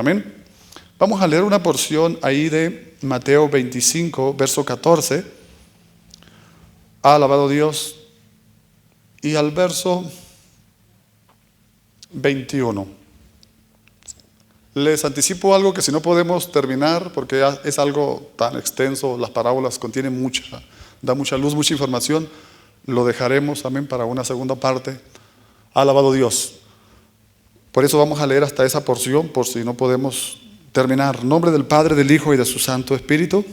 Amén. Vamos a leer una porción ahí de Mateo 25, verso 14. Alabado Dios. Y al verso 21. Les anticipo algo que si no podemos terminar, porque es algo tan extenso, las parábolas contienen da mucha luz, mucha información, lo dejaremos, amén, para una segunda parte. Alabado Dios. Por eso vamos a leer hasta esa porción, por si no podemos terminar. En nombre del Padre, del Hijo y de su Santo Espíritu.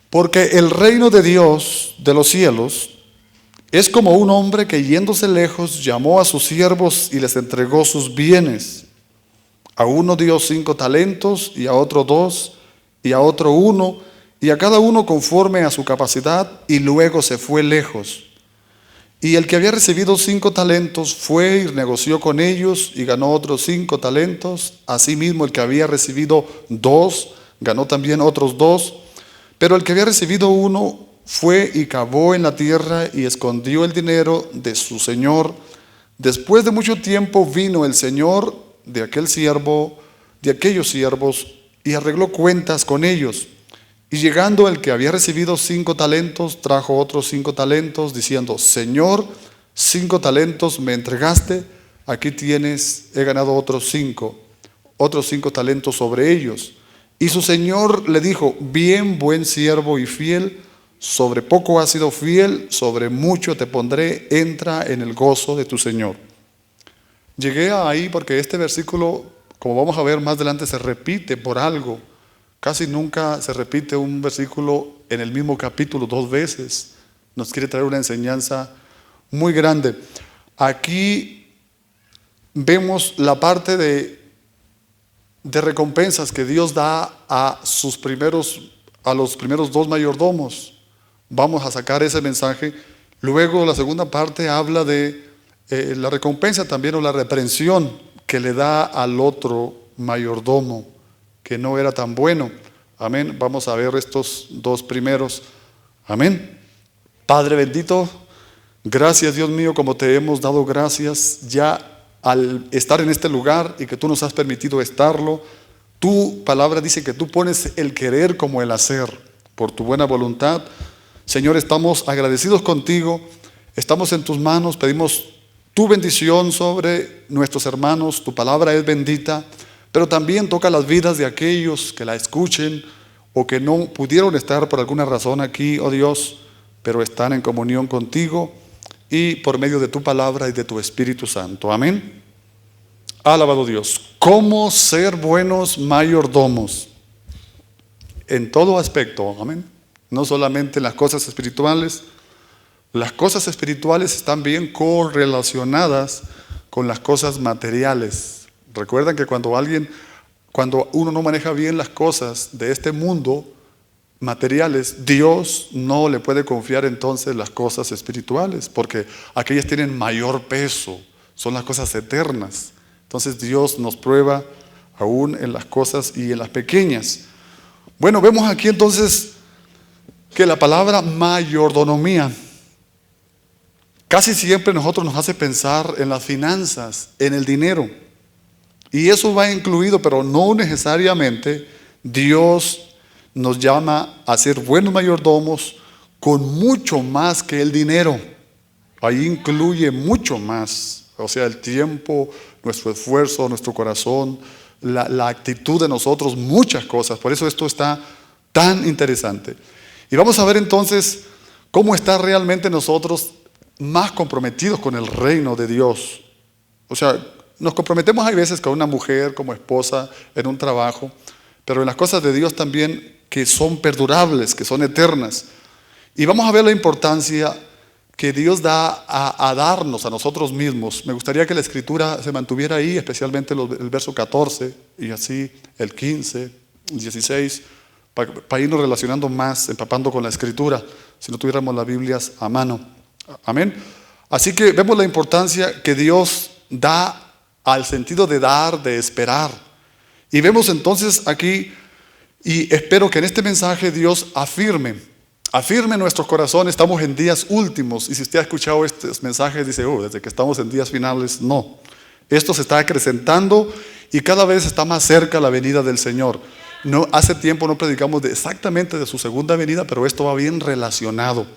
Porque el reino de Dios, de los cielos, es como un hombre que yéndose lejos llamó a sus siervos y les entregó sus bienes. A uno dio 5 talentos, y a otro 2, y a otro 1, y a cada uno conforme a su capacidad, y luego se fue lejos. Y el que había recibido 5 talentos fue y negoció con ellos y ganó otros 5 talentos. Asimismo, el que había recibido 2 ganó también otros 2. Pero el que había recibido 1 fue y cavó en la tierra y escondió el dinero de su señor. Después de mucho tiempo vino el señor de aquellos siervos, y arregló cuentas con ellos. Y llegando el que había recibido 5 talentos, trajo otros 5 talentos, diciendo: Señor, 5 talentos me entregaste, aquí tienes, he ganado otros 5 talentos sobre ellos. Y su señor le dijo: bien, buen siervo y fiel, sobre poco has sido fiel, sobre mucho te pondré, entra en el gozo de tu señor. Llegué ahí porque este versículo, como vamos a ver más adelante, se repite por algo. Casi nunca se repite un versículo en el mismo capítulo 2 veces. Nos quiere traer una enseñanza muy grande. Aquí vemos la parte de recompensas que Dios da a los primeros 2 mayordomos. Vamos a sacar ese mensaje. Luego la segunda parte habla de la recompensa también, o la reprensión que le da al otro mayordomo, que no era tan bueno. Amén. Vamos a ver estos 2 primeros. Amén. Padre bendito, gracias Dios mío, como te hemos dado gracias ya al estar en este lugar y que tú nos has permitido estarlo. Tu palabra dice que tú pones el querer como el hacer por tu buena voluntad. Señor, estamos agradecidos contigo, estamos en tus manos, pedimos tu bendición sobre nuestros hermanos. Tu palabra es bendita, pero también toca las vidas de aquellos que la escuchen o que no pudieron estar por alguna razón aquí, oh Dios, pero están en comunión contigo y por medio de tu palabra y de tu Espíritu Santo. Amén. Alabado Dios. ¿Cómo ser buenos mayordomos? En todo aspecto, amén. No solamente en las cosas espirituales. Las cosas espirituales están bien correlacionadas con las cosas materiales. Recuerdan que cuando uno no maneja bien las cosas de este mundo materiales, Dios no le puede confiar entonces las cosas espirituales, porque aquellas tienen mayor peso, son las cosas eternas. Entonces Dios nos prueba aún en las cosas y en las pequeñas. Bueno, vemos aquí entonces que la palabra mayordomía casi siempre nosotros nos hace pensar en las finanzas, en el dinero. Y eso va incluido, pero no necesariamente. Dios nos llama a ser buenos mayordomos con mucho más que el dinero. Ahí incluye mucho más. O sea, el tiempo, nuestro esfuerzo, nuestro corazón, la actitud de nosotros, muchas cosas. Por eso esto está tan interesante. Y vamos a ver entonces cómo está realmente nosotros más comprometidos con el reino de Dios. O sea, nos comprometemos hay veces con una mujer, como esposa, en un trabajo, pero en las cosas de Dios también, que son perdurables, que son eternas. Y vamos a ver la importancia que Dios da a darnos a nosotros mismos. Me gustaría que la escritura se mantuviera ahí, especialmente el verso 14 y así el 15, el 16, para irnos relacionando más, empapando con la escritura, si no tuviéramos las Biblias a mano. Amén. Así que vemos la importancia que Dios da al sentido de dar, de esperar. Y vemos entonces aquí, y espero que en este mensaje Dios afirme nuestros corazones. Estamos en días últimos, y si usted ha escuchado estos mensajes dice: desde que estamos en días finales. No, esto se está acrecentando y cada vez está más cerca la venida del Señor. No, hace tiempo no predicamos exactamente de su segunda venida, pero esto va bien relacionado.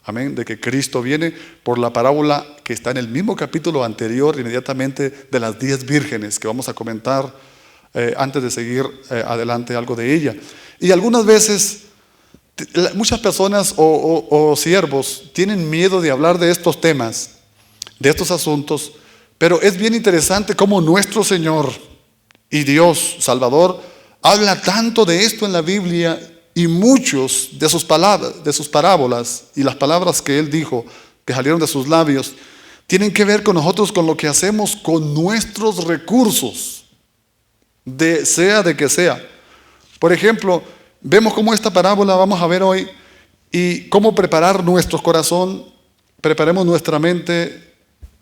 Amén, de que Cristo viene por la parábola que está en el mismo capítulo anterior, inmediatamente, de las 10 vírgenes, que vamos a comentar antes de seguir adelante algo de ella. Y algunas veces muchas personas o siervos tienen miedo de hablar de estos temas, de estos asuntos, pero es bien interesante cómo nuestro Señor y Dios Salvador habla tanto de esto en la Biblia. Y muchos de sus palabras, de sus parábolas y las palabras que Él dijo, que salieron de sus labios, tienen que ver con nosotros, con lo que hacemos con nuestros recursos, sea de que sea. Por ejemplo, vemos cómo esta parábola vamos a ver hoy y cómo preparar nuestro corazón, preparemos nuestra mente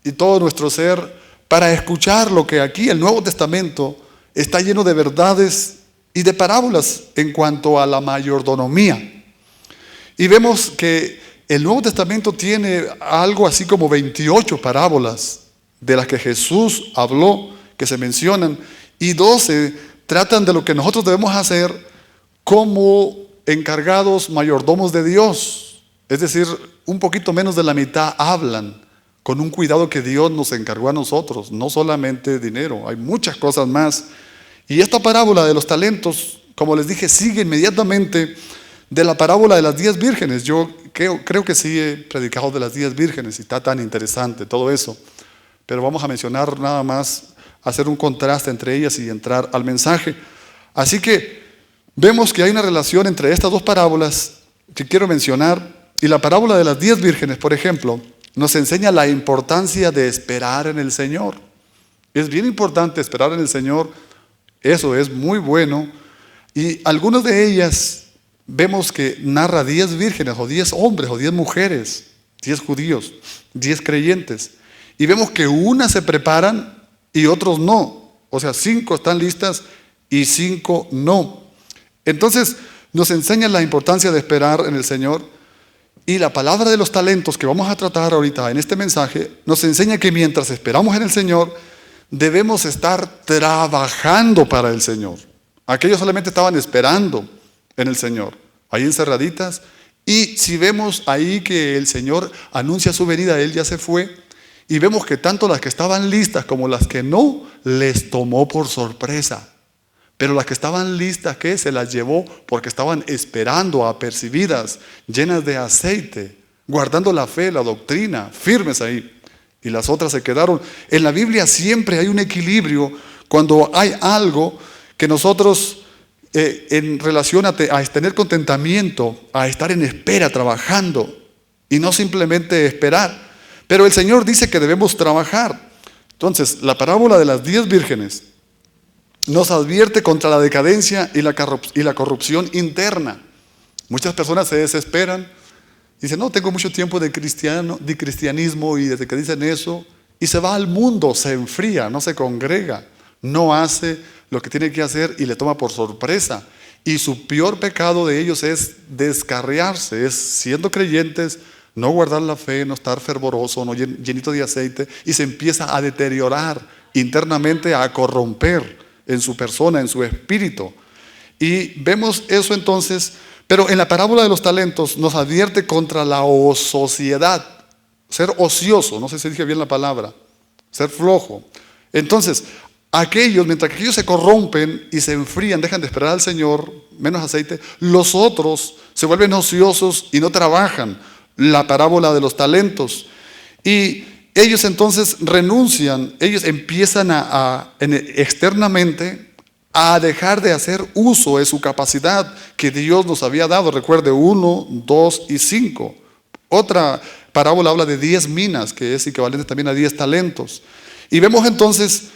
y todo nuestro ser para escuchar lo que aquí el Nuevo Testamento está lleno de verdades y de parábolas en cuanto a la mayordomía. Y vemos que el Nuevo Testamento tiene algo así como 28 parábolas de las que Jesús habló, que se mencionan, y 12 tratan de lo que nosotros debemos hacer como encargados mayordomos de Dios. Es decir, un poquito menos de la mitad hablan con un cuidado que Dios nos encargó a nosotros, no solamente dinero, hay muchas cosas más. Y esta parábola de los talentos, como les dije, sigue inmediatamente de la parábola de las 10 vírgenes. Yo creo que sí he predicado de las 10 vírgenes y está tan interesante todo eso. Pero vamos a mencionar nada más, hacer un contraste entre ellas y entrar al mensaje. Así que vemos que hay una relación entre estas dos parábolas que quiero mencionar. Y la parábola de las 10 vírgenes, por ejemplo, nos enseña la importancia de esperar en el Señor. Es bien importante esperar en el Señor. Eso es muy bueno. Y algunas de ellas vemos que narra 10 vírgenes o 10 hombres o 10 mujeres, 10 judíos, 10 creyentes. Y vemos que unas se preparan y otros no. O sea, 5 están listas y 5 no. Entonces nos enseña la importancia de esperar en el Señor. Y la palabra de los talentos que vamos a tratar ahorita en este mensaje nos enseña que mientras esperamos en el Señor, debemos estar trabajando para el Señor. Aquellos solamente estaban esperando en el Señor, ahí encerraditas. Y si vemos ahí que el Señor anuncia su venida, Él ya se fue. Y vemos que tanto las que estaban listas como las que no, les tomó por sorpresa. Pero las que estaban listas, ¿qué? Se las llevó porque estaban esperando, apercibidas, llenas de aceite, guardando la fe, la doctrina, firmes ahí. Y las otras se quedaron. En la Biblia siempre hay un equilibrio cuando hay algo que nosotros en relación a tener contentamiento, a estar en espera, trabajando y no simplemente esperar. Pero el Señor dice que debemos trabajar. Entonces, la parábola de las 10 vírgenes nos advierte contra la decadencia y la corrupción interna. Muchas personas se desesperan. Dice, no, tengo mucho tiempo de cristianismo y desde que dicen eso, y se va al mundo, se enfría, no se congrega, no hace lo que tiene que hacer y le toma por sorpresa. Y su peor pecado de ellos es descarriarse, es siendo creyentes, no guardar la fe, no estar fervoroso, no llenito de aceite, y se empieza a deteriorar internamente, a corromper en su persona, en su espíritu. Y vemos eso entonces. Pero en la parábola de los talentos nos advierte contra la ociosidad, ser ocioso, no sé si dije bien la palabra, ser flojo. Entonces, mientras que aquellos se corrompen y se enfrían, dejan de esperar al Señor, menos aceite, los otros se vuelven ociosos y no trabajan. La parábola de los talentos. Y ellos entonces renuncian, ellos empiezan externamente a dejar de hacer uso de su capacidad que Dios nos había dado. Recuerde, 1, 2 y 5. Otra parábola habla de 10 minas, que es equivalente también a 10 talentos. Y vemos entonces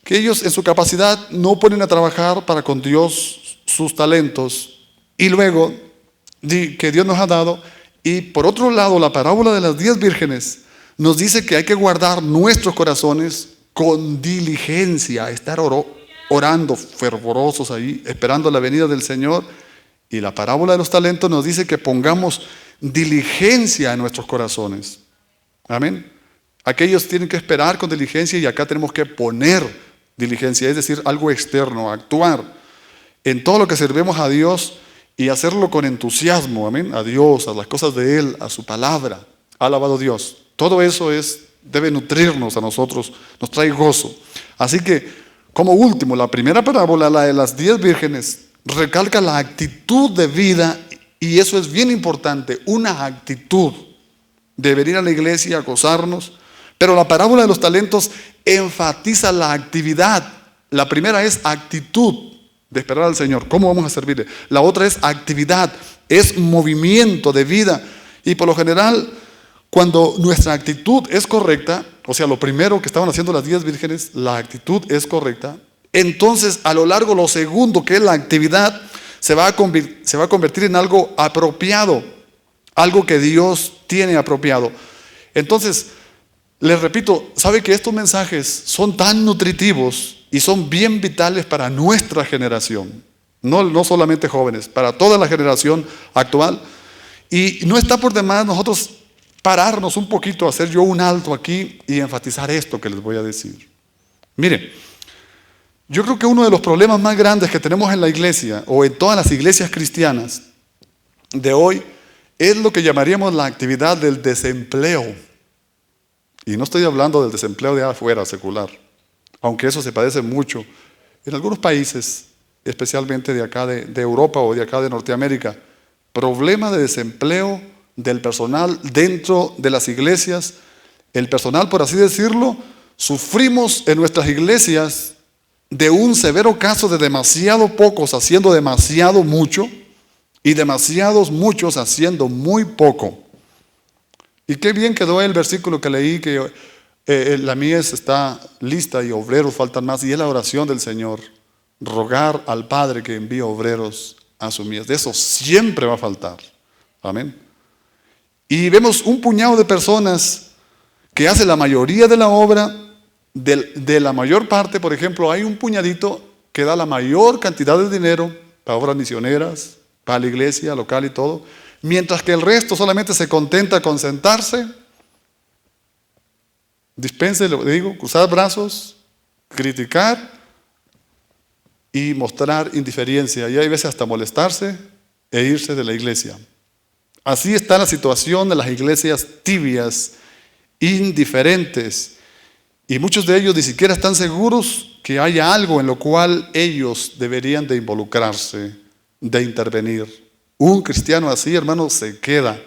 que ellos en su capacidad no ponen a trabajar para con Dios sus talentos. Y luego, que Dios nos ha dado. Y por otro lado, la parábola de las 10 vírgenes nos dice que hay que guardar nuestros corazones con diligencia, estar orando fervorosos ahí, esperando la venida del Señor. Y la parábola de los talentos nos dice que pongamos diligencia en nuestros corazones. Amén. Aquellos tienen que esperar con diligencia y acá tenemos que poner diligencia, es decir, algo externo, actuar en todo lo que servimos a Dios y hacerlo con entusiasmo, amén, a Dios, a las cosas de Él, a su palabra. Alabado Dios. Todo eso debe nutrirnos a nosotros, nos trae gozo. Así que, como último, la primera parábola, la de las 10 vírgenes, recalca la actitud de vida, y eso es bien importante, una actitud de venir a la iglesia a gozarnos. Pero la parábola de los talentos enfatiza la actividad. La primera es actitud de esperar al Señor. ¿Cómo vamos a servirle? La otra es actividad, es movimiento de vida. Y por lo general, cuando nuestra actitud es correcta, o sea, lo primero que estaban haciendo las 10 vírgenes, la actitud es correcta, entonces a lo largo, lo segundo, que es la actividad, se va a convertir en algo apropiado, algo que Dios tiene apropiado. Entonces, les repito, ¿sabe que estos mensajes son tan nutritivos y son bien vitales para nuestra generación? No solamente jóvenes, para toda la generación actual. Y no está por demás nosotros pararnos un poquito, hacer yo un alto aquí y enfatizar esto que les voy a decir. Mire, yo creo que uno de los problemas más grandes que tenemos en la iglesia, o en todas las iglesias cristianas de hoy, es lo que llamaríamos la actividad del desempleo. Y no estoy hablando del desempleo de afuera, secular, aunque eso se padece mucho en algunos países, especialmente de acá de Europa o de acá de Norteamérica. Problema de desempleo del personal dentro de las iglesias. El personal, por así decirlo, sufrimos en nuestras iglesias de un severo caso de demasiado pocos haciendo demasiado mucho y demasiados muchos haciendo muy poco. Y qué bien quedó el versículo que leí, que la mies está lista y obreros faltan más, y es la oración del Señor, rogar al Padre que envíe obreros a su mies. De eso siempre va a faltar. Amén. Y vemos un puñado de personas que hacen la mayoría de la obra. De la mayor parte, por ejemplo, hay un puñadito que da la mayor cantidad de dinero para obras misioneras, para la iglesia local y todo, mientras que el resto solamente se contenta con sentarse, dispense, le digo, cruzar brazos, criticar y mostrar indiferencia, y hay veces hasta molestarse e irse de la iglesia. Así está la situación de las iglesias tibias, indiferentes. Y muchos de ellos ni siquiera están seguros que haya algo en lo cual ellos deberían de involucrarse, de intervenir. Un cristiano así, hermano, se queda.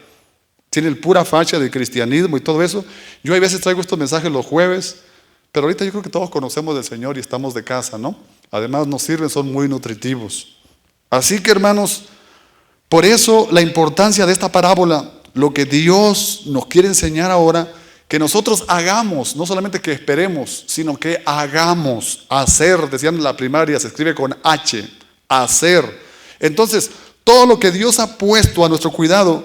Tiene el pura facha de cristianismo y todo eso. Yo a veces traigo estos mensajes los jueves, pero ahorita yo creo que todos conocemos del Señor y estamos de casa, ¿no? Además nos sirven, son muy nutritivos. Así que, hermanos, por eso la importancia de esta parábola, lo que Dios nos quiere enseñar ahora, que nosotros hagamos, no solamente que esperemos, sino que hagamos. Hacer, decían en la primaria, se escribe con H, hacer. Entonces, todo lo que Dios ha puesto a nuestro cuidado,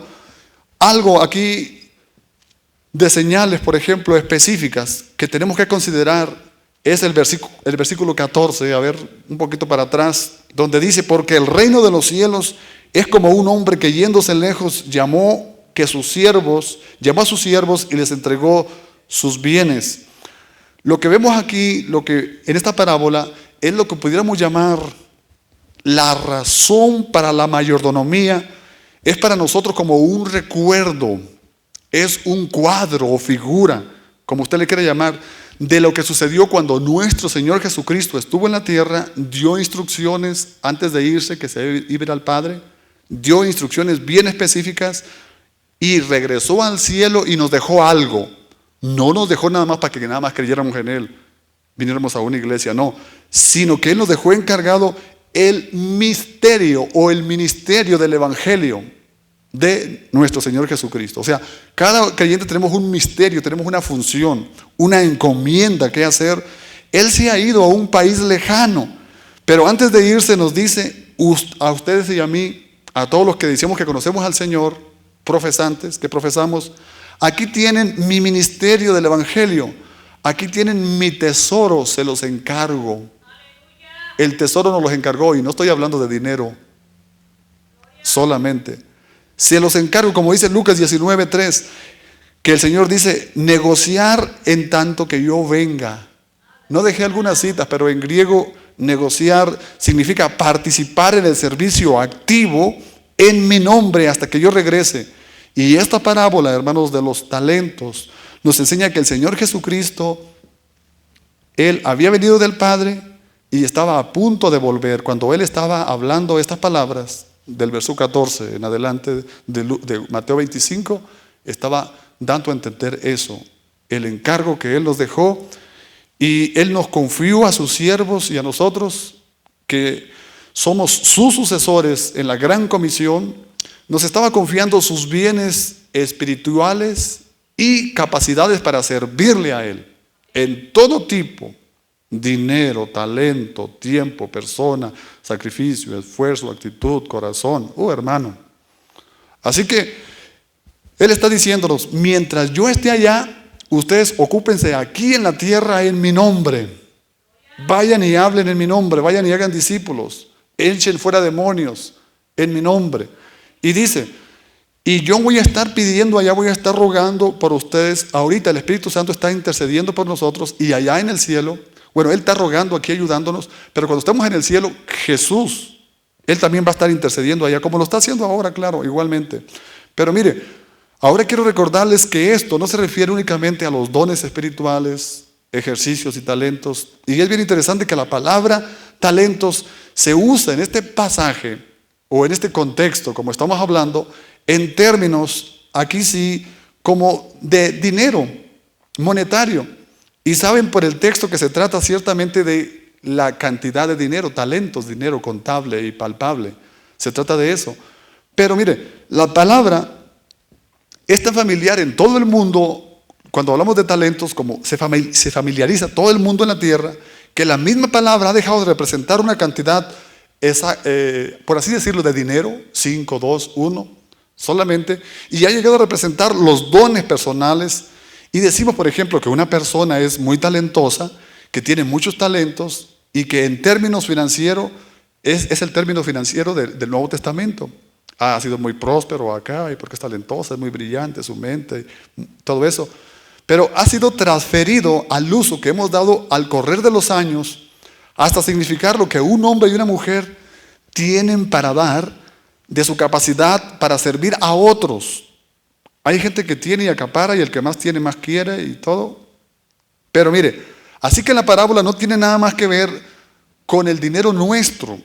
algo aquí de señales, por ejemplo, específicas, que tenemos que considerar, es el versículo 14, a ver, un poquito para atrás, donde dice, porque el reino de los cielos es como un hombre que yéndose lejos llamó a sus siervos y les entregó sus bienes. Lo que vemos aquí, lo que en esta parábola, es lo que pudiéramos llamar la razón para la mayordomía. Es para nosotros como un recuerdo, es un cuadro o figura, como usted le quiera llamar, de lo que sucedió cuando nuestro Señor Jesucristo estuvo en la tierra, dio instrucciones antes de irse, que se iba a ir al Padre, dio instrucciones bien específicas, y regresó al cielo y nos dejó algo. No nos dejó nada más para que nada más creyéramos en Él, viniéramos a una iglesia, no. Sino que Él nos dejó encargado el misterio o el ministerio del Evangelio de nuestro Señor Jesucristo. O sea, cada creyente tenemos un misterio, tenemos una función, una encomienda que hacer. Él se ha ido a un país lejano, pero antes de irse nos dice a ustedes y a mí, a todos los que decimos que conocemos al Señor, profesantes, que profesamos, aquí tienen mi ministerio del Evangelio, aquí tienen mi tesoro, se los encargo. El tesoro nos los encargó, y no estoy hablando de dinero solamente. Se los encargo, como dice Lucas 19:3, que el Señor dice, negociar en tanto que yo venga. No dejé algunas citas, pero en griego negociar significa participar en el servicio activo en mi nombre hasta que yo regrese. Y esta parábola, hermanos, de los talentos, nos enseña que el Señor Jesucristo, Él había venido del Padre y estaba a punto de volver. Cuando Él estaba hablando estas palabras, del verso 14 en adelante de Mateo 25, estaba dando a entender eso, el encargo que Él nos dejó, y Él nos confió a sus siervos y a nosotros, que somos sus sucesores en la gran comisión. Nos estaba confiando sus bienes espirituales y capacidades para servirle a Él, en todo tipo: dinero, talento, tiempo, persona, sacrificio, esfuerzo, actitud, corazón. Hermano. Así que Él está diciéndonos: mientras yo esté allá, ustedes ocúpense aquí en la tierra en mi nombre. Vayan y hablen en mi nombre, vayan y hagan discípulos, echen fuera demonios en mi nombre. Y dice: y yo voy a estar pidiendo allá, voy a estar rogando por ustedes. Ahorita el Espíritu Santo está intercediendo por nosotros, y allá en el cielo, bueno, Él está rogando aquí, ayudándonos, pero cuando estemos en el cielo, Jesús, Él también va a estar intercediendo allá, como lo está haciendo ahora, claro, igualmente. Pero mire, ahora quiero recordarles que esto no se refiere únicamente a los dones espirituales, ejercicios y talentos. Y es bien interesante que la palabra talentos se usa en este pasaje o en este contexto, como estamos hablando, en términos, aquí sí, como de dinero monetario. Y saben por el texto que se trata ciertamente de la cantidad de dinero, talentos, dinero contable y palpable. Se trata de eso. Pero mire, la palabra es tan familiar en todo el mundo. Cuando hablamos de talentos, como se familiariza todo el mundo en la tierra, que la misma palabra ha dejado de representar una cantidad, por así decirlo, de dinero, 5, 2, 1, solamente, y ha llegado a representar los dones personales. Y decimos, por ejemplo, que una persona es muy talentosa, que tiene muchos talentos, y que en términos financieros, es el término financiero del Nuevo Testamento. Ha sido muy próspero acá, y porque es talentosa, es muy brillante su mente, todo eso. Pero ha sido transferido al uso que hemos dado al correr de los años, hasta significar lo que un hombre y una mujer tienen para dar de su capacidad para servir a otros. Hay gente que tiene y acapara, y el que más tiene más quiere y todo. Pero mire, así que la parábola no tiene nada más que ver con el dinero nuestro,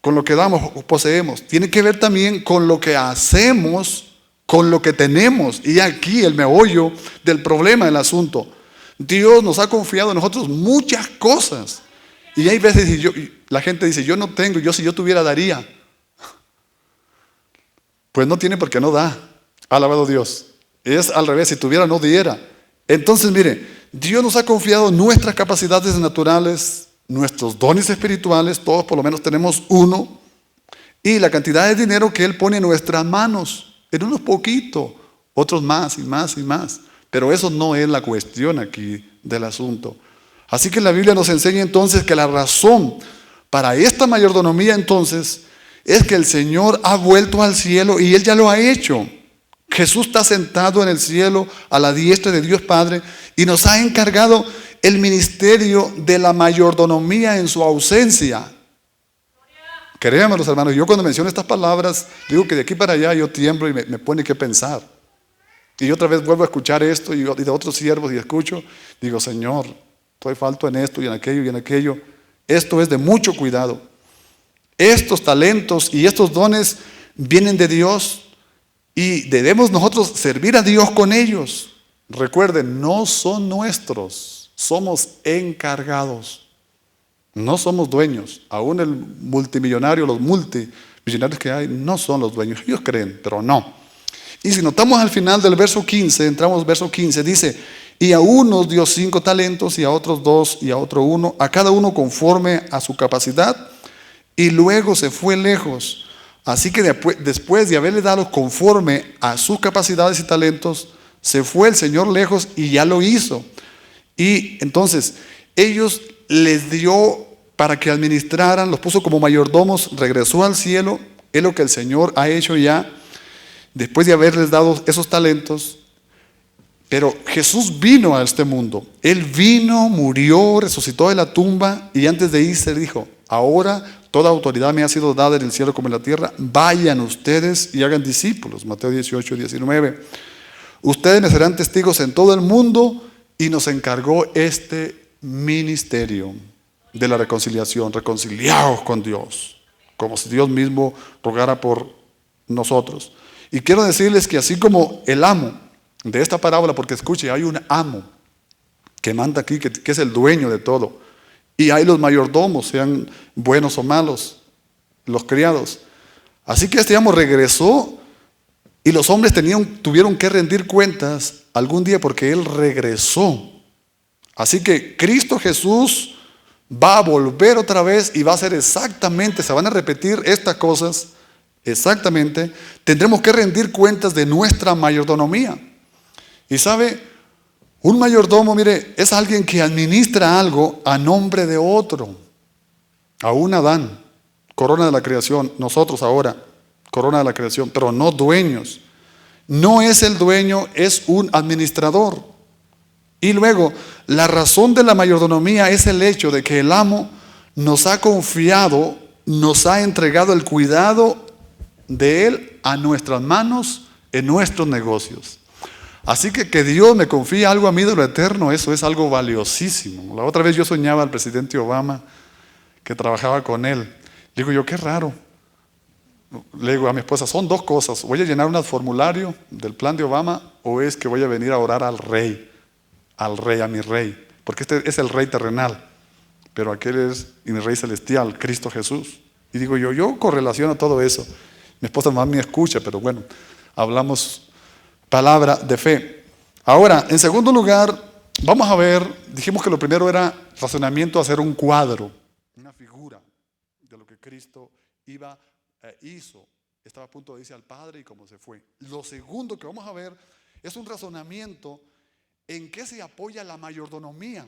con lo que damos o poseemos. Tiene que ver también con lo que hacemos, con lo que tenemos. Y aquí el meollo del problema del asunto. Dios nos ha confiado a nosotros muchas cosas. Y hay veces la gente dice: yo no tengo, yo si yo tuviera daría. Pues no tiene porque no da. Alabado Dios. Es al revés, si tuviera no diera. Entonces mire, Dios nos ha confiado nuestras capacidades naturales, nuestros dones espirituales, todos por lo menos tenemos uno, y la cantidad de dinero que Él pone en nuestras manos, en unos poquitos, otros más y más y más. Pero eso no es la cuestión aquí del asunto. Así que la Biblia nos enseña entonces que la razón para esta mayordomía entonces es que el Señor ha vuelto al cielo y Él ya lo ha hecho. Jesús está sentado en el cielo a la diestra de Dios Padre y nos ha encargado el ministerio de la mayordomía en su ausencia. Créanme, los hermanos, yo cuando menciono estas palabras digo que de aquí para allá yo tiemblo y me pone que pensar. Y otra vez vuelvo a escuchar esto y de otros siervos y escucho, digo: Señor, estoy falto en esto y en aquello y en aquello. Esto es de mucho cuidado. Estos talentos y estos dones vienen de Dios. Y debemos nosotros servir a Dios con ellos. Recuerden, no son nuestros, somos encargados. No somos dueños. Aún el multimillonario, los multimillonarios que hay, no son los dueños. Ellos creen, pero no. Y si notamos al final del verso 15, entramos al verso 15, dice: y a unos dio 5 talentos, y a otros 2, y a otro 1, a cada uno conforme a su capacidad, y luego se fue lejos. Así que después de haberle dado conforme a sus capacidades y talentos, se fue el Señor lejos y ya lo hizo. Y entonces ellos les dio para que administraran, los puso como mayordomos, regresó al cielo. Es lo que el Señor ha hecho ya. Después de haberles dado esos talentos, Pero Jesús vino a este mundo. Él vino, murió, resucitó de la tumba y antes de irse dijo: ahora toda autoridad me ha sido dada en el cielo como en la tierra. Vayan ustedes y hagan discípulos. Mateo 18, 19. Ustedes me serán testigos en todo el mundo, y nos encargó este ministerio de la reconciliación. Reconciliados con Dios, como si Dios mismo rogara por nosotros. Y quiero decirles que así como el amo de esta parábola, porque escuche, hay un amo que manda aquí, que es el dueño de todo, y hay los mayordomos, sean buenos o malos, los criados. Así que este amo regresó y los hombres tuvieron que rendir cuentas algún día porque él regresó. Así que Cristo Jesús va a volver otra vez y va a hacer exactamente, se van a repetir estas cosas exactamente. Tendremos que rendir cuentas de nuestra mayordomía. Y sabe, un mayordomo, mire, es alguien que administra algo a nombre de otro. Aún Adán, corona de la creación, nosotros ahora, corona de la creación, pero no dueños. No es el dueño, es un administrador. Y luego, la razón de la mayordomía es el hecho de que el amo nos ha confiado, nos ha entregado el cuidado de él a nuestras manos en nuestros negocios. Así que Dios me confíe algo a mí de lo eterno, eso es algo valiosísimo. La otra vez yo soñaba al presidente Obama, que trabajaba con él. Le digo yo, qué raro. Le digo a mi esposa, son dos cosas: voy a llenar un formulario del plan de Obama, o es que voy a venir a orar al rey, a mi rey, porque este es el rey terrenal, pero aquel es mi rey celestial, Cristo Jesús. Y digo yo correlaciono todo eso. Mi esposa más me escucha, pero bueno, hablamos palabra de fe. Ahora, en segundo lugar, vamos a ver, dijimos que lo primero era razonamiento, hacer un cuadro, una figura de lo que Cristo hizo. Estaba a punto de irse al Padre y cómo se fue. Lo segundo que vamos a ver es un razonamiento en qué se apoya la mayordomía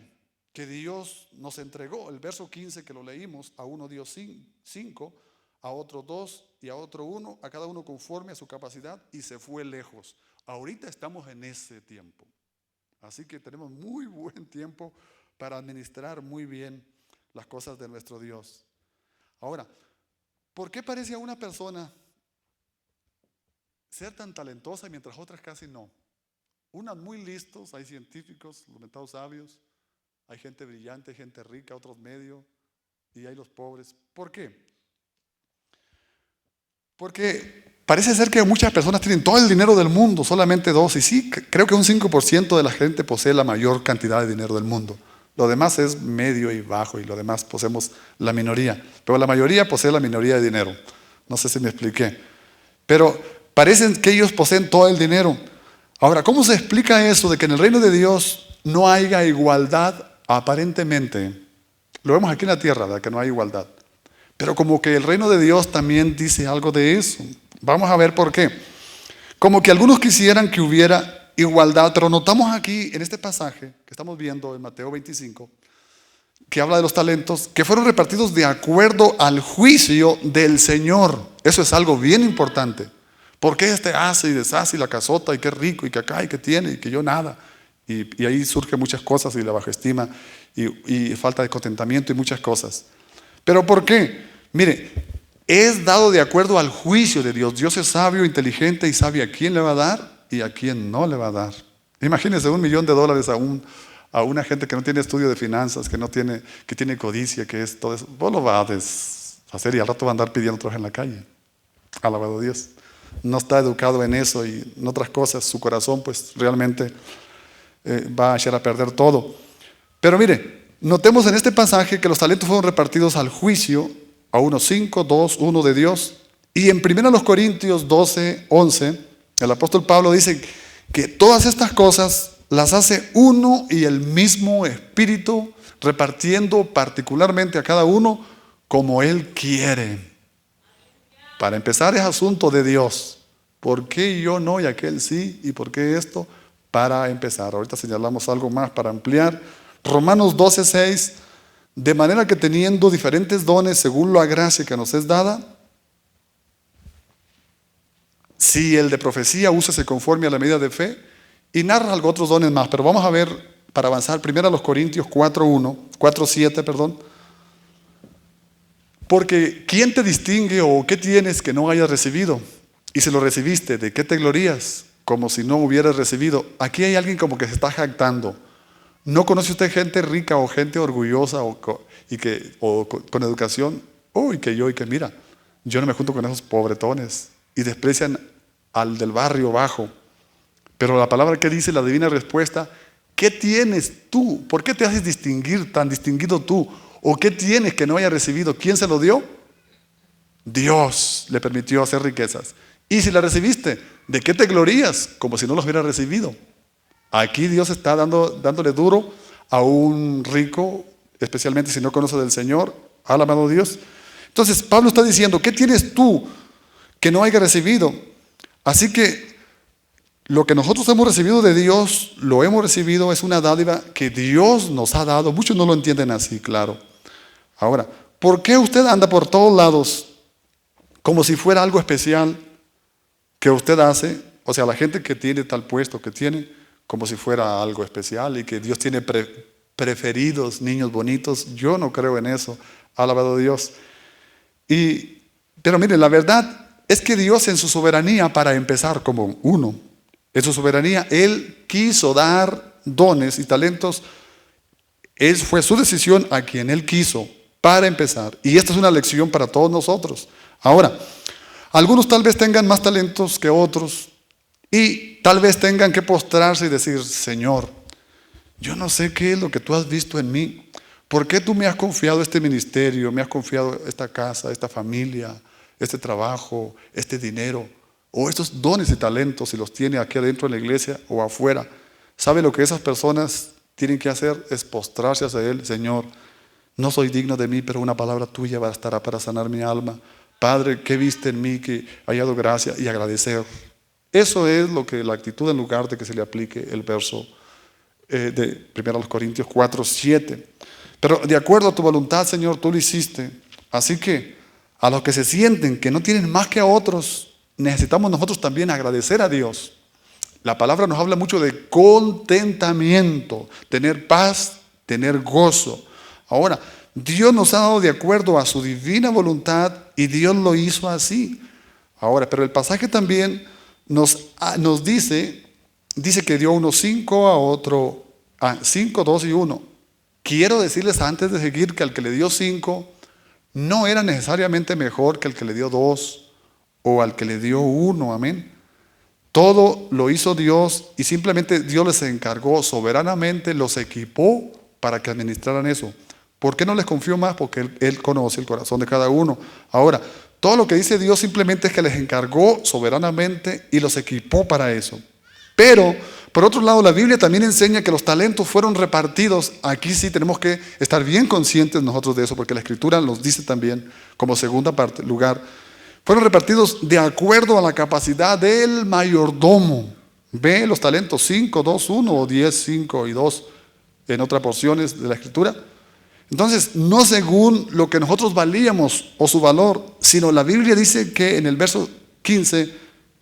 que Dios nos entregó. El verso 15 que lo leímos: a uno dio 5, a otro 2 y a otro 1, a cada uno conforme a su capacidad, y se fue lejos. Ahorita estamos en ese tiempo, así que tenemos muy buen tiempo para administrar muy bien las cosas de nuestro Dios. Ahora, ¿por qué parece a una persona ser tan talentosa mientras otras casi no? Unas muy listos, hay científicos, los mentados sabios, hay gente brillante, hay gente rica, otros medio, y hay los pobres. ¿Por qué? Porque parece ser que muchas personas tienen todo el dinero del mundo, solamente 2, y sí, creo que un 5% de la gente posee la mayor cantidad de dinero del mundo. Lo demás es medio y bajo, y lo demás poseemos la minoría, pero la mayoría posee la minoría de dinero. No sé si me expliqué, pero parecen que ellos poseen todo el dinero. Ahora, ¿cómo se explica eso de que en el reino de Dios no haya igualdad aparentemente? Lo vemos aquí en la tierra, de que no hay igualdad. Pero como que el reino de Dios también dice algo de eso. Vamos a ver por qué. Como que algunos quisieran que hubiera igualdad, pero notamos aquí en este pasaje que estamos viendo en Mateo 25, que habla de los talentos, que fueron repartidos de acuerdo al juicio del Señor. Eso es algo bien importante. ¿Por qué este hace y deshace y la casota y qué rico y que acá y que tiene y que yo nada? Y ahí surgen muchas cosas, y la bajoestima y falta de contentamiento y muchas cosas. ¿Pero por qué? Mire, es dado de acuerdo al juicio de Dios. Dios es sabio, inteligente y sabe a quién le va a dar y a quién no le va a dar. Imagínense $1 millón a una gente que no tiene estudio de finanzas, que tiene codicia, que es todo eso. Vos lo vas a deshacer y al rato va a andar pidiendo otra vez en la calle. Alabado Dios. No está educado en eso y en otras cosas. Su corazón pues realmente va a echar a perder todo. Pero mire, notemos en este pasaje que los talentos fueron repartidos al juicio, a unos 5, 2, 1 de Dios. Y en 1 Corintios 12, 11, el apóstol Pablo dice que todas estas cosas las hace uno y el mismo Espíritu, repartiendo particularmente a cada uno como Él quiere. Para empezar es asunto de Dios. ¿Por qué yo no y aquel sí? ¿Y por qué esto? Para empezar. Ahorita señalamos algo más para ampliar. Romanos 12, 6. De manera que teniendo diferentes dones según la gracia que nos es dada, si el de profecía úsese conforme a la medida de fe, y narra algo, otros dones más, pero vamos a ver, para avanzar, primero a los Corintios 4:7, perdón. Porque ¿quién te distingue o qué tienes que no hayas recibido? Y si lo recibiste, ¿de qué te glorías? Como si no hubieras recibido. Aquí hay alguien como que se está jactando. ¿No conoce usted gente rica o gente orgullosa con educación? Y que mira, yo no me junto con esos pobretones y desprecian al del barrio bajo. Pero la palabra que dice, la divina respuesta, ¿qué tienes tú? ¿Por qué te haces distinguir, tan distinguido tú? ¿O qué tienes que no haya recibido? ¿Quién se lo dio? Dios le permitió hacer riquezas. Y si la recibiste, ¿de qué te glorías? Como si no los hubiera recibido. Aquí Dios está dándole duro a un rico, especialmente si no conoce del Señor, al amado Dios. Entonces Pablo está diciendo, ¿qué tienes tú que no haya recibido? Así que lo que nosotros hemos recibido de Dios, lo hemos recibido, es una dádiva que Dios nos ha dado. Muchos no lo entienden así, claro. Ahora, ¿por qué usted anda por todos lados como si fuera algo especial que usted hace? O sea, la gente que tiene tal puesto que tiene, como si fuera algo especial y que Dios tiene preferidos, niños bonitos. Yo no creo en eso, alabado Dios. Pero miren, la verdad es que Dios en su soberanía, para empezar como uno, en su soberanía, Él quiso dar dones y talentos. Fue su decisión a quien Él quiso, para empezar. Y esta es una lección para todos nosotros. Ahora, algunos tal vez tengan más talentos que otros y tal vez tengan que postrarse y decir, Señor, yo no sé qué es lo que tú has visto en mí. ¿Por qué tú me has confiado este ministerio, me has confiado esta casa, esta familia, este trabajo, este dinero, o estos dones y talentos, si los tiene aquí adentro de la iglesia o afuera? ¿Sabe lo que esas personas tienen que hacer? Es postrarse hacia Él. Señor, no soy digno de mí, pero una palabra tuya bastará para sanar mi alma. Padre, ¿qué viste en mí que haya dado gracia? Y agradecer. Eso es lo que la actitud, en lugar de que se le aplique el verso de 1 Corintios 4:7. Pero de acuerdo a tu voluntad, Señor, tú lo hiciste. Así que a los que se sienten que no tienen más que a otros, necesitamos nosotros también agradecer a Dios. La palabra nos habla mucho de contentamiento, tener paz, tener gozo. Ahora, Dios nos ha dado de acuerdo a su divina voluntad y Dios lo hizo así. Ahora, pero el pasaje también nos dice que dio unos 5, a otro 5, 2 y 1. Quiero decirles antes de seguir que al que le dio 5 no era necesariamente mejor que al que le dio 2 o al que le dio 1, amén. Todo lo hizo Dios y simplemente Dios les encargó soberanamente, los equipó para que administraran eso. ¿Por qué no les confió más? Porque Él conoce el corazón de cada uno. Ahora, todo lo que dice Dios simplemente es que les encargó soberanamente y los equipó para eso. Pero, por otro lado, la Biblia también enseña que los talentos fueron repartidos. Aquí sí tenemos que estar bien conscientes nosotros de eso, porque la Escritura nos dice también, como segunda lugar, fueron repartidos de acuerdo a la capacidad del mayordomo. Ve los talentos 5, 2, 1 o 10, 5 y 2 en otras porciones de la Escritura. Entonces, no según lo que nosotros valíamos o su valor, sino la Biblia dice que en el verso 15,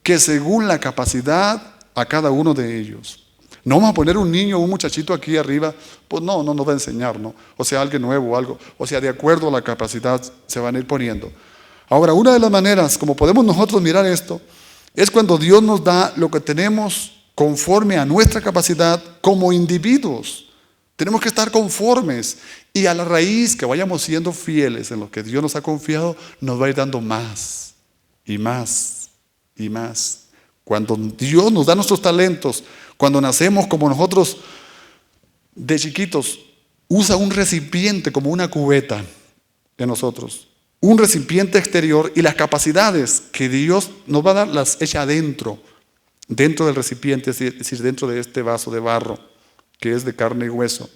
que según la capacidad a cada uno de ellos. No vamos a poner un niño o un muchachito aquí arriba, pues no nos va a enseñar, ¿no? O sea, alguien nuevo o algo, o sea, de acuerdo a la capacidad se van a ir poniendo. Ahora, una de las maneras como podemos nosotros mirar esto es cuando Dios nos da lo que tenemos conforme a nuestra capacidad como individuos. Tenemos que estar conformes y a la raíz que vayamos siendo fieles en lo que Dios nos ha confiado, nos va a ir dando más y más y más. Cuando Dios nos da nuestros talentos, cuando nacemos como nosotros de chiquitos, usa un recipiente como una cubeta de nosotros, un recipiente exterior, y las capacidades que Dios nos va a dar las echa dentro del recipiente, es decir, dentro de este vaso de barro que es de carne y hueso,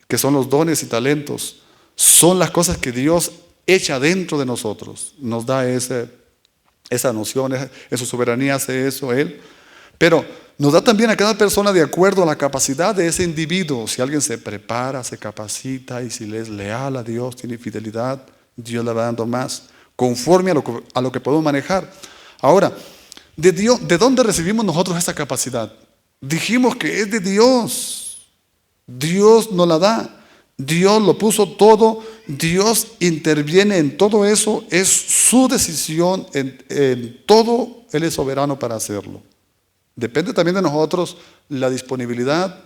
que son los dones y talentos, son las cosas que Dios echa dentro de nosotros, nos da esa noción, en su soberanía hace eso Él, pero nos da también a cada persona de acuerdo a la capacidad de ese individuo. Si alguien se prepara, se capacita y si le es leal a Dios, tiene fidelidad, Dios le va dando más, conforme a lo que podemos manejar. Ahora, ¿de dónde recibimos nosotros esa capacidad? Dijimos que es de Dios. Dios nos la da. Dios lo puso todo. Dios interviene en todo eso. Es su decisión en todo. Él es soberano para hacerlo. Depende también de nosotros la disponibilidad,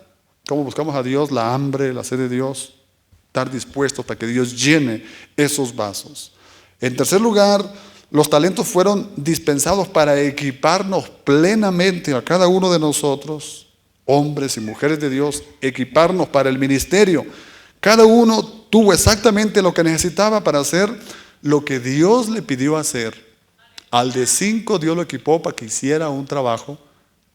cómo buscamos a Dios, la hambre, la sed de Dios, estar dispuestos para que Dios llene esos vasos. En tercer lugar, los talentos fueron dispensados para equiparnos plenamente a cada uno de nosotros, hombres y mujeres de Dios, equiparnos para el ministerio. Cada uno tuvo exactamente lo que necesitaba para hacer lo que Dios le pidió hacer. Al de 5 Dios lo equipó para que hiciera un trabajo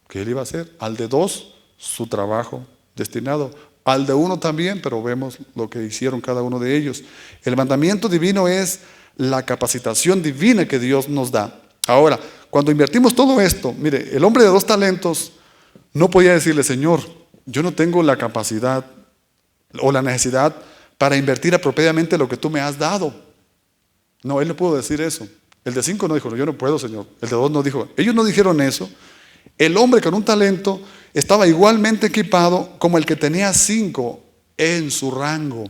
que él iba a hacer. Al de 2, su trabajo destinado. Al de 1 también, pero vemos lo que hicieron cada uno de ellos. El mandamiento divino es la capacitación divina que Dios nos da. Ahora, cuando invertimos todo esto, mire, el hombre de 2 talentos no podía decirle: Señor, yo no tengo la capacidad o la necesidad para invertir apropiadamente lo que tú me has dado. No, él no pudo decir eso. El de 5 no dijo: no, yo no puedo, Señor. El de 2 no dijo. Ellos no dijeron eso. El hombre con un talento estaba igualmente equipado como el que tenía 5 en su rango.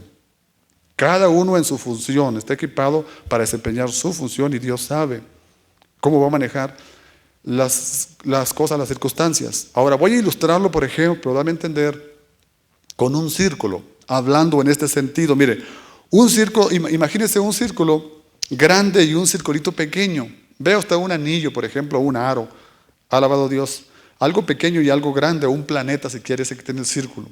Cada uno en su función está equipado para desempeñar su función, y Dios sabe cómo va a manejar las cosas, las circunstancias. Ahora voy a ilustrarlo, por ejemplo, dame a entender, con un círculo, hablando en este sentido. Mire, un círculo, imagínese un círculo grande y un circulito pequeño. Vea usted un anillo, por ejemplo, un aro. Alabado Dios. Algo pequeño y algo grande, o un planeta, si quiere, ese que tiene el círculo.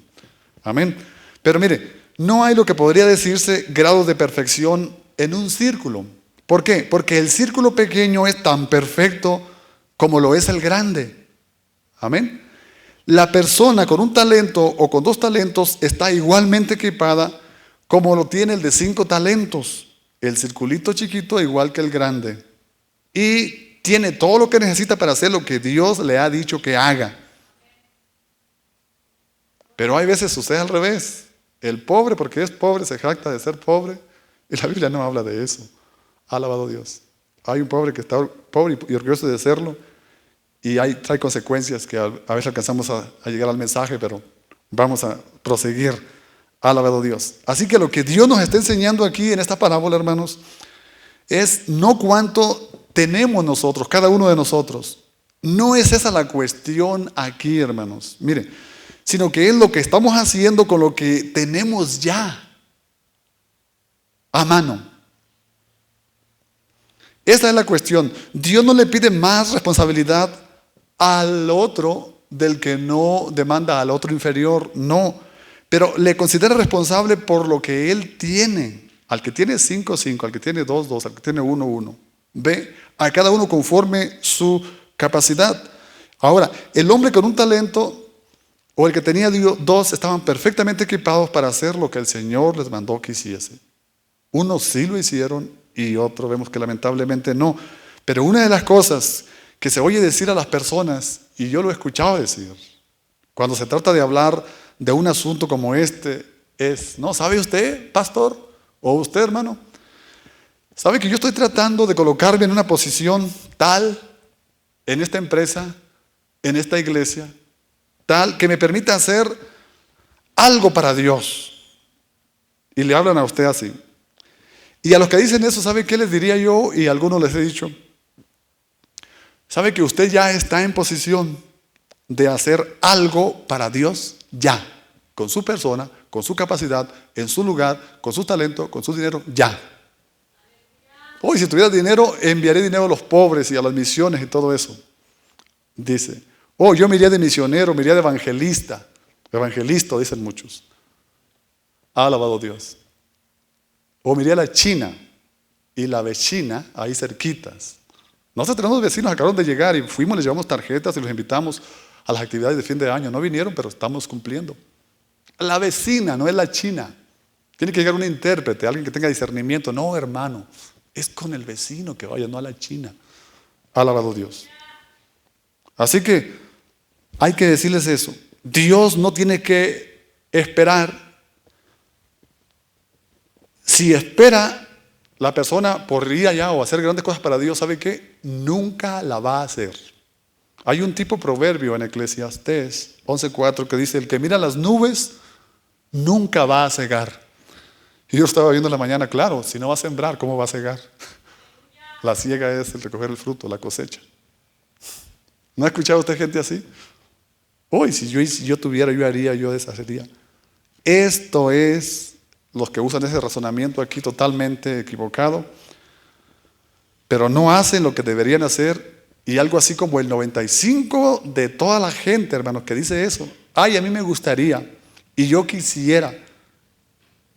Amén. Pero mire, no hay lo que podría decirse grados de perfección en un círculo. ¿Por qué? Porque el círculo pequeño es tan perfecto como lo es el grande. Amén. La persona con un talento o con 2 talentos está igualmente equipada como lo tiene el de 5 talentos. El circulito chiquito igual que el grande. Y tiene todo lo que necesita para hacer lo que Dios le ha dicho que haga. Pero hay veces sucede al revés. El pobre, porque es pobre, se jacta de ser pobre. Y la Biblia no habla de eso. Alabado Dios. Hay un pobre que está pobre y orgulloso de serlo. Y trae consecuencias que a veces alcanzamos a llegar al mensaje, pero vamos a proseguir. Alabado Dios. Así que lo que Dios nos está enseñando aquí en esta parábola, hermanos, es no cuánto tenemos nosotros, cada uno de nosotros. No es esa la cuestión aquí, hermanos. Mire, sino que es lo que estamos haciendo con lo que tenemos ya a mano. Esa es la cuestión. Dios no le pide más responsabilidad al otro del que no demanda al otro inferior, no. Pero le considera responsable por lo que él tiene. Al que tiene 5, 5, al que tiene 2, 2, al que tiene 1, 1. Ve a cada uno conforme su capacidad. Ahora, el hombre con un talento o el que tenía 2 estaban perfectamente equipados para hacer lo que el Señor les mandó que hiciese. Unos sí lo hicieron y otros vemos que lamentablemente no. Pero una de las cosas que se oye decir a las personas, y yo lo he escuchado decir, cuando se trata de hablar de un asunto como este, es: ¿no sabe usted, pastor? O usted, hermano, ¿sabe que yo estoy tratando de colocarme en una posición tal, en esta empresa, en esta iglesia, tal que me permita hacer algo para Dios? Y le hablan a usted así. Y a los que dicen eso, ¿sabe qué les diría yo? Y a algunos les he dicho: ¿sabe que usted ya está en posición de hacer algo para Dios? Ya, con su persona, con su capacidad, en su lugar, con su talento, con su dinero, ya. Hoy, si tuviera dinero, enviaré dinero a los pobres y a las misiones y todo eso. Dice: yo me iría de misionero, me iría de evangelista. Evangelista, dicen muchos. Alabado Dios. O me iría a la China y la vecina ahí cerquitas. Nosotros tenemos vecinos, acabaron de llegar y fuimos, les llevamos tarjetas y los invitamos a las actividades de fin de año. No vinieron, pero estamos cumpliendo. La vecina, no es la China. Tiene que llegar un intérprete, alguien que tenga discernimiento. No, hermano, es con el vecino que vaya, no a la China. Alabado Dios. Así que hay que decirles eso. Dios no tiene que esperar. Si espera la persona por ir allá o hacer grandes cosas para Dios, ¿sabe qué? Nunca la va a hacer. Hay un tipo proverbio en Eclesiastés 11:4 que dice: el que mira las nubes nunca va a cegar. Y yo estaba viendo en la mañana, claro, si no va a sembrar, ¿cómo va a cegar? La siega es el recoger el fruto, la cosecha. ¿No ha escuchado usted gente así? Hoy, si yo tuviera, yo haría, yo deshacería. Esto es, los que usan ese razonamiento aquí totalmente equivocado, pero no hacen lo que deberían hacer. Y algo así como el 95% de toda la gente, hermanos, que dice eso: ay, a mí me gustaría, y yo quisiera,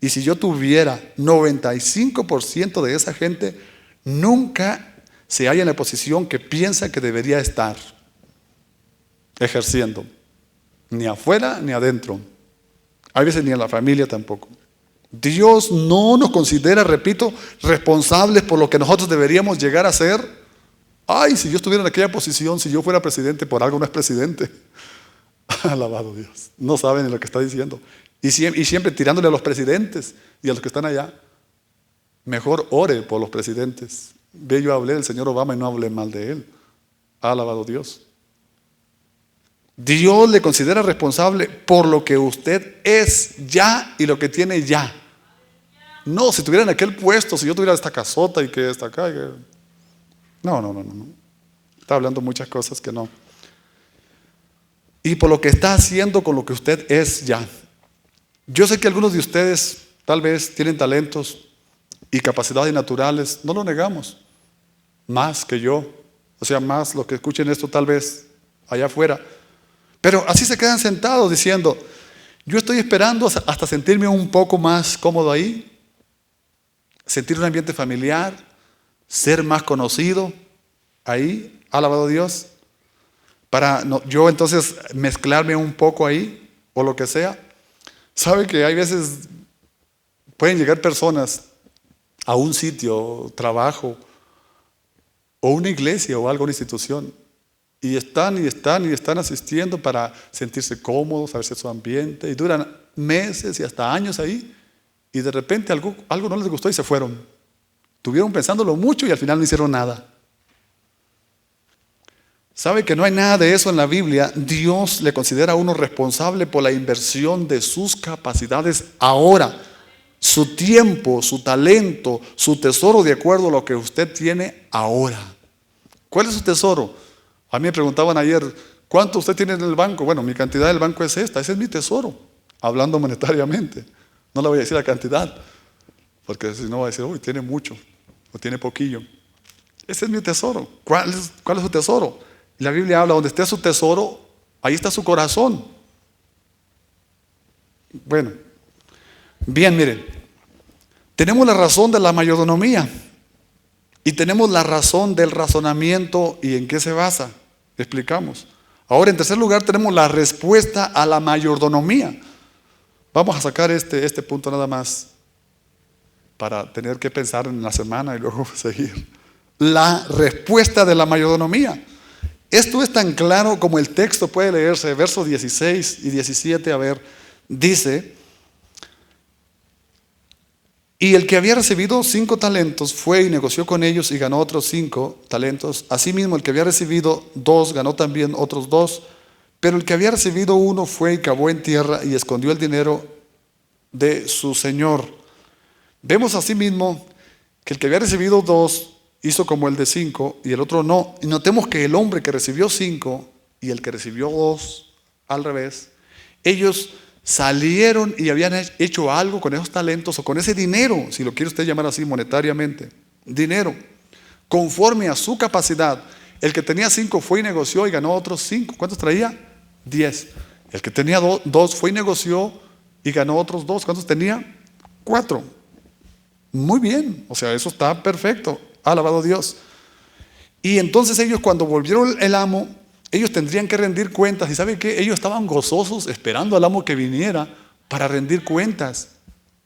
y si yo tuviera, 95% de esa gente nunca se halla en la posición que piensa que debería estar ejerciendo, ni afuera ni adentro, a veces ni en la familia tampoco. Dios no nos considera, repito, responsables por lo que nosotros deberíamos llegar a ser. Ay, si yo estuviera en aquella posición, si yo fuera presidente, por algo no es presidente. Alabado Dios. No saben ni lo que está diciendo. Y siempre tirándole a los presidentes y a los que están allá. Mejor ore por los presidentes. Ve, yo hablé del señor Obama y no hablé mal de él. Alabado Dios. Dios le considera responsable por lo que usted es ya y lo que tiene ya. No, si tuviera en aquel puesto, si yo tuviera esta casota y que esta acá. No. Está hablando muchas cosas que no. Y por lo que está haciendo con lo que usted es ya. Yo sé que algunos de ustedes tal vez tienen talentos y capacidades naturales, no lo negamos, más que yo, o sea, más los que escuchen esto tal vez allá afuera. Pero así se quedan sentados diciendo: yo estoy esperando hasta sentirme un poco más cómodo ahí, sentir un ambiente familiar, ser más conocido ahí, alabado Dios, para yo entonces mezclarme un poco ahí o lo que sea. ¿Sabe que hay veces pueden llegar personas a un sitio, trabajo, o una iglesia o algo, una institución, y están asistiendo para sentirse cómodos, saberse su ambiente, y duran meses y hasta años ahí, y de repente algo no les gustó y se fueron? Estuvieron pensándolo mucho y al final no hicieron nada. ¿Sabe que no hay nada de eso en la Biblia? Dios le considera a uno responsable por la inversión de sus capacidades ahora, su tiempo, su talento, su tesoro, de acuerdo a lo que usted tiene ahora. ¿Cuál es su tesoro? A mí me preguntaban ayer: ¿cuánto usted tiene en el banco? Bueno, mi cantidad del banco es esta, ese es mi tesoro, hablando monetariamente. No le voy a decir la cantidad, porque si no va a decir: uy, tiene mucho o tiene poquillo. Ese es mi tesoro. ¿Cuál es su tesoro? La Biblia habla: donde esté su tesoro, ahí está su corazón. Bueno, bien, miren, tenemos la razón de la mayordomía y tenemos la razón del razonamiento. ¿Y en qué se basa? Explicamos. Ahora, en tercer lugar, tenemos la respuesta a la mayordomía. Vamos a sacar este punto nada más para tener que pensar en la semana y luego seguir. La respuesta de la mayordomía. Esto es tan claro como el texto puede leerse, versos 16 y 17, a ver, dice: y el que había recibido 5 talentos fue y negoció con ellos y ganó otros 5 talentos. Asimismo, el que había recibido 2 ganó también otros 2. Pero el que había recibido 1 fue y cavó en tierra y escondió el dinero de su señor. Vemos asimismo que el que había recibido 2 hizo como el de 5 y el otro no. Y notemos que el hombre que recibió 5 y el que recibió 2, al revés, ellos salieron y habían hecho algo con esos talentos o con ese dinero, si lo quiere usted llamar así monetariamente, dinero, conforme a su capacidad. El que tenía 5 fue y negoció y ganó otros 5. ¿Cuántos traía? 10. El que tenía 2 fue y negoció y ganó otros 2. ¿Cuántos tenía? 4. Muy bien, o sea, eso está perfecto. Alabado Dios. Y entonces ellos, cuando volvieron el amo, ellos tendrían que rendir cuentas. ¿Y saben qué? Ellos estaban gozosos esperando al amo que viniera para rendir cuentas.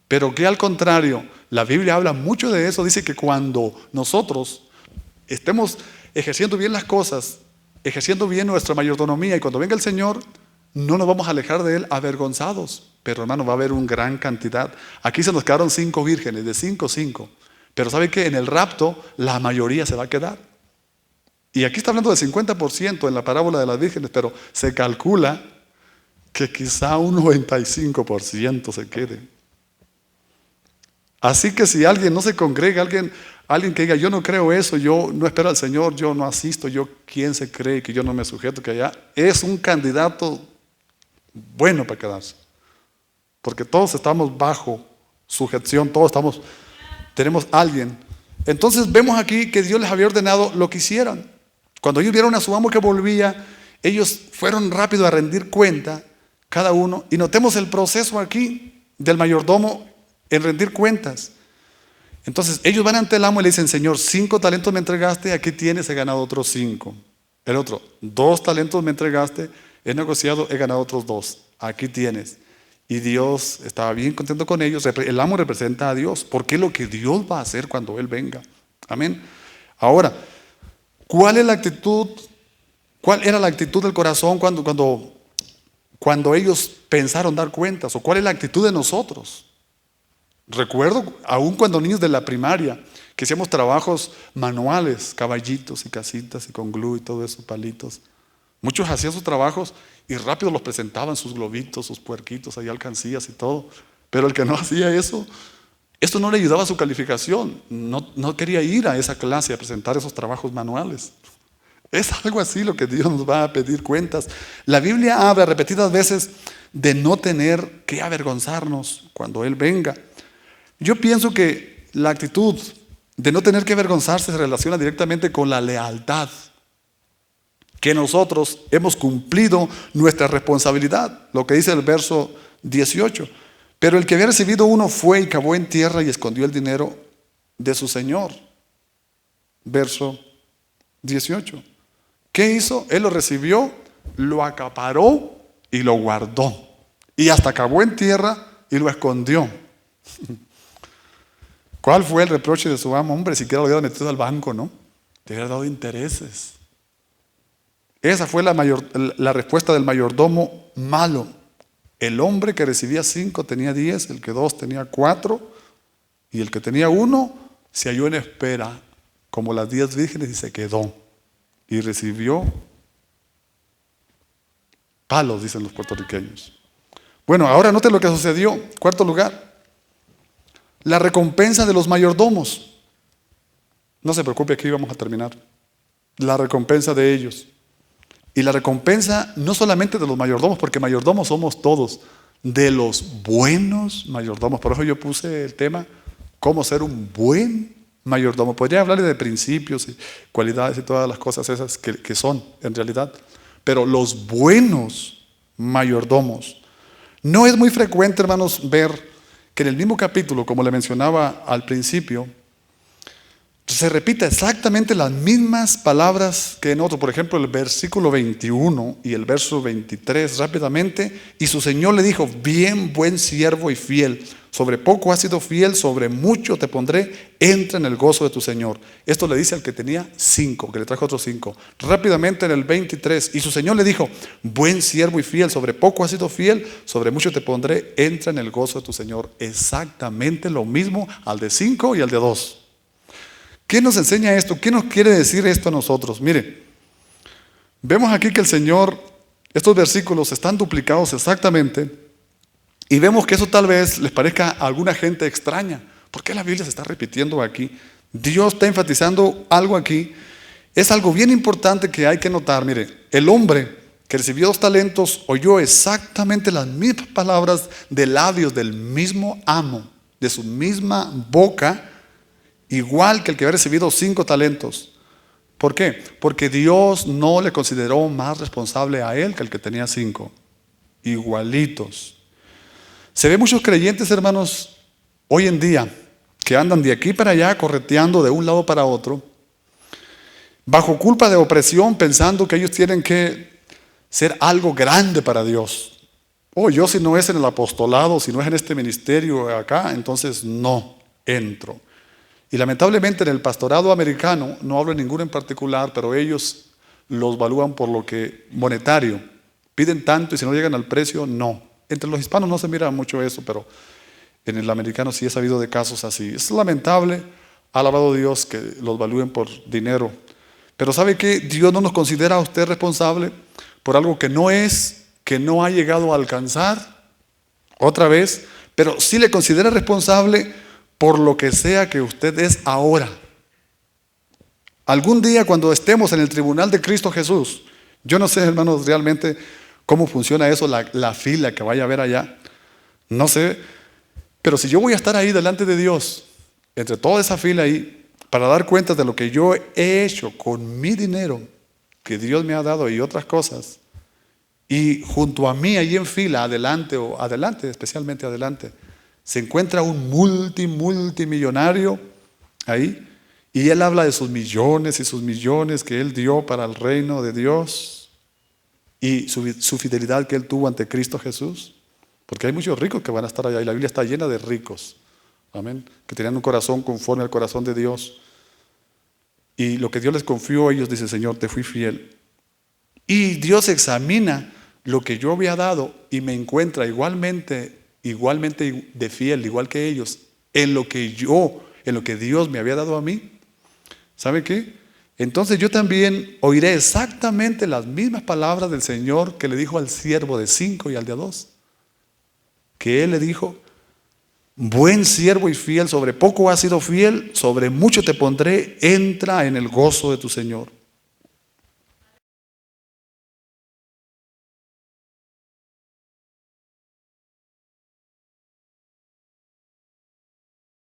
Pero que al contrario, la Biblia habla mucho de eso. Dice que cuando nosotros estemos ejerciendo bien las cosas, ejerciendo bien nuestra mayordomía, y cuando venga el Señor, no nos vamos a alejar de Él avergonzados. Pero hermano, va a haber una gran cantidad. Aquí se nos quedaron 5 vírgenes, de 5. Pero ¿sabe qué? En el rapto la mayoría se va a quedar. Y aquí está hablando del 50% en la parábola de las vírgenes, pero se calcula que quizá un 95% se quede. Así que si alguien no se congrega, alguien que diga, yo no creo eso, yo no espero al Señor, yo no asisto, ¿quién se cree que yo no me sujeto? Que allá es un candidato bueno para quedarse. Porque todos estamos bajo sujeción, tenemos alguien. Entonces vemos aquí que Dios les había ordenado lo que hicieran. Cuando ellos vieron a su amo que volvía, ellos fueron rápido a rendir cuenta, cada uno. Y notemos el proceso aquí del mayordomo en rendir cuentas. Entonces ellos van ante el amo y le dicen, Señor, 5 talentos me entregaste, aquí tienes, he ganado otros 5. El otro, 2 talentos me entregaste, he negociado, he ganado otros 2. Aquí tienes. Y Dios estaba bien contento con ellos. El amo representa a Dios, porque es lo que Dios va a hacer cuando Él venga. Amén. Ahora, ¿cuál era la actitud del corazón cuando ellos pensaron dar cuentas? ¿O cuál es la actitud de nosotros? Recuerdo, aún cuando niños de la primaria, que hacíamos trabajos manuales, caballitos y casitas y con glue y todo eso, palitos. Muchos hacían sus trabajos y rápido los presentaban, sus globitos, sus puerquitos, ahí alcancías y todo. Pero el que no hacía eso, esto no le ayudaba a su calificación. No quería ir a esa clase a presentar esos trabajos manuales. Es algo así lo que Dios nos va a pedir cuentas. La Biblia habla repetidas veces de no tener que avergonzarnos cuando Él venga. Yo pienso que la actitud de no tener que avergonzarse se relaciona directamente con la lealtad, que nosotros hemos cumplido nuestra responsabilidad, lo que dice el verso 18. Pero el que había recibido uno fue y cavó en tierra y escondió el dinero de su señor. Verso 18. ¿Qué hizo? Él lo recibió, lo acaparó y lo guardó. Y hasta cavó en tierra y lo escondió. ¿Cuál fue el reproche de su amo? Hombre, siquiera lo hubiera metido al banco, ¿no? Le hubiera dado intereses. Esa fue la respuesta del mayordomo malo. El hombre que recibía 5 tenía 10, el que 2 tenía 4, y el que tenía 1 se halló en espera, como las 10 vírgenes, y se quedó. Y recibió palos, dicen los puertorriqueños. Bueno, ahora note lo que sucedió. Cuarto lugar. La recompensa de los mayordomos. No se preocupe, aquí vamos a terminar. La recompensa de ellos. Y la recompensa no solamente de los mayordomos, porque mayordomos somos todos, de los buenos mayordomos. Por eso yo puse el tema, cómo ser un buen mayordomo. Podría hablarle de principios y cualidades y todas las cosas esas que son en realidad. Pero los buenos mayordomos. No es muy frecuente, hermanos, ver que en el mismo capítulo, como le mencionaba al principio, se repita exactamente las mismas palabras que en otro. Por ejemplo, el versículo 21 y el verso 23 rápidamente. Y su Señor le dijo, bien, buen siervo y fiel. Sobre poco has sido fiel, sobre mucho te pondré, entra en el gozo de tu Señor. Esto le dice al que tenía 5, que le trajo otros 5. Rápidamente en el 23, y su Señor le dijo, buen siervo y fiel, sobre poco has sido fiel, sobre mucho te pondré, entra en el gozo de tu Señor. Exactamente lo mismo al de 5 y al de 2. ¿Qué nos enseña esto? ¿Qué nos quiere decir esto a nosotros? Mire, vemos aquí que el Señor, estos versículos están duplicados exactamente. Y vemos que eso tal vez les parezca a alguna gente extraña. ¿Por qué la Biblia se está repitiendo aquí? Dios está enfatizando algo aquí. Es algo bien importante que hay que notar. Mire, el hombre que recibió 2 talentos oyó exactamente las mismas palabras de labios del mismo amo, de su misma boca, igual que el que había recibido 5 talentos. ¿Por qué? Porque Dios no le consideró más responsable a él que el que tenía 5. Igualitos. Se ve muchos creyentes, hermanos, hoy en día, que andan de aquí para allá, correteando de un lado para otro, bajo culpa de opresión, pensando que ellos tienen que ser algo grande para Dios. Yo si no es en el apostolado, si no es en este ministerio acá, entonces no entro. Y lamentablemente en el pastorado americano, no hablo de ninguno en particular, pero ellos los evalúan por lo que monetario. Piden tanto y si no llegan al precio, no. Entre los hispanos no se mira mucho eso, pero en el americano sí he sabido de casos así. Es lamentable, alabado Dios, que los evalúen por dinero. Pero ¿sabe qué? Dios no nos considera a usted responsable por algo que no es, que no ha llegado a alcanzar, otra vez, pero sí le considera responsable por lo que sea que usted es ahora. Algún día cuando estemos en el tribunal de Cristo Jesús, yo no sé, hermanos, realmente cómo funciona eso, la fila que vaya a haber allá, no sé, pero si yo voy a estar ahí delante de Dios, entre toda esa fila ahí, para dar cuenta de lo que yo he hecho con mi dinero, que Dios me ha dado y otras cosas, y junto a mí, ahí en fila, adelante, o adelante, especialmente adelante, se encuentra un multimillonario ahí, y él habla de sus millones y sus millones que él dio para el reino de Dios, y su fidelidad que él tuvo ante Cristo Jesús, porque hay muchos ricos que van a estar allá, y la Biblia está llena de ricos, amén, que tenían un corazón conforme al corazón de Dios, y lo que Dios les confió a ellos, dice: Señor, te fui fiel. Y Dios examina lo que yo había dado y me encuentra igualmente de fiel, igual que ellos, en lo que Dios me había dado a mí. ¿Sabe qué? Entonces yo también oiré exactamente las mismas palabras del Señor que le dijo al siervo de 5 y al de 2. Que Él le dijo: buen siervo y fiel, sobre poco has sido fiel, sobre mucho te pondré, entra en el gozo de tu Señor.